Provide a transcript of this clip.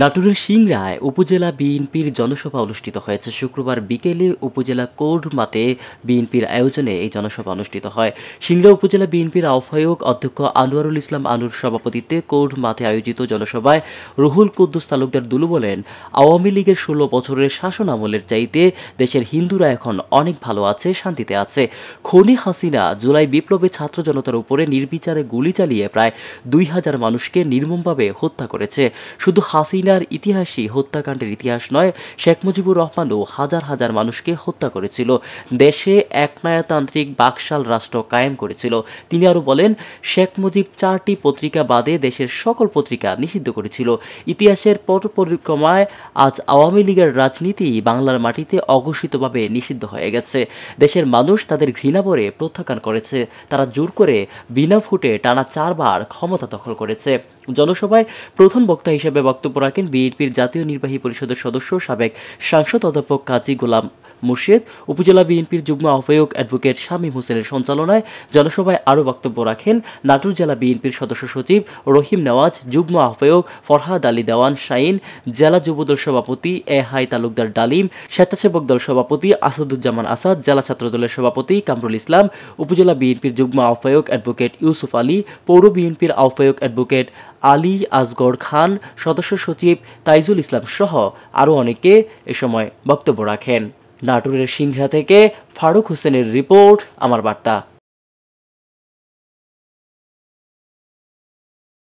নাটোরের সিংড়ায় উপজেলা বিএনপির জনসভা অনুষ্ঠিত হয়েছে। শুক্রবার বিকেলে উপজেলা কোর্ট মাঠে বিএনপির আয়োজনে এই জনসভা অনুষ্ঠিত হয়। সিংড়া উপজেলা বিএনপির আহ্বায়ক অধ্যক্ষ আনোয়ারুল ইসলাম আনুর সভাপতিত্বে কোর্ট মাঠে আয়োজিত জনসভায় রুহুল কুদ্দুস তালুকদার দুলু বলেন, আওয়ামী লীগের ১৬ বছরের শাসন আমলের চাইতে দেশের হিন্দুরা এখন অনেক ভালো আছে, শান্তিতে আছে। খনি হাসিনা জুলাই বিপ্লবে ছাত্র জনতার উপরে নির্বিচারে গুলি চালিয়ে প্রায় ২,০০০ মানুষকে নির্মমভাবে হত্যা করেছে। শুধু হাসিনার ইতিহাসই হত্যাকাণ্ডের ইতিহাস নয়, শেখ মুজিবুর রহমানও হাজার হাজার মানুষকে হত্যা করেছিল, দেশে একনায়তান্ত্রিক বাকশাল রাষ্ট্র কায়েম করেছিল। তিনি আরও বলেন, শেখ মুজিব ৪টি পত্রিকা বাদে দেশের সকল পত্রিকা নিষিদ্ধ করেছিল। ইতিহাসের পট পরিক্রমায় আজ আওয়ামী লীগের রাজনীতি বাংলার মাটিতে অঘোষিতভাবে নিষিদ্ধ হয়ে গেছে। দেশের মানুষ তাদের ঘৃণাভরে প্রত্যাখ্যান করেছে। তারা জোর করে বিনা ভোটে টানা ৪ বার ক্ষমতা দখল করেছে। জনসভায় প্রধান বক্তা হিসেবে বক্তব্য রাখেন বিএনপির জাতীয় নির্বাহী পরিষদের সদস্য সাবেক সাংসদ অধ্যাপক কাজী গোলাম মুর্শেদ। উপজেলা বিএনপির যুগ্ম আহ্বায়ক অ্যাডভোকেট শামীম হোসেনের সঞ্চালনায় জনসভায় আরও বক্তব্য রাখেন নাটোর জেলা বিএনপির সদস্য সচিব রহিম নেওয়াজ, যুগ্ম আহ্বায়ক ফরহাদ আলী দেওয়ান শাইন, জেলা যুবদল সভাপতি হাই তালুকদার ডালিম, স্বেচ্ছাসেবক দল সভাপতি আসাদুজ্জামান আসাদ, জেলা ছাত্রদলের সভাপতি কামরুল ইসলাম, উপজেলা বিএনপির যুগ্ম আহ্বায়ক অ্যাডভোকেট ইউসুফ আলী, পৌর বিএনপির আহ্বায়ক অ্যাডভোকেট আলী আসগর খান, সদস্য সচিব তাইজুল ইসলাম সহ আরও অনেকে এ সময় বক্তব্য রাখেন। নাটোরের সিংড়া থেকে ফারুক হোসেনের রিপোর্ট, আমার বার্তা।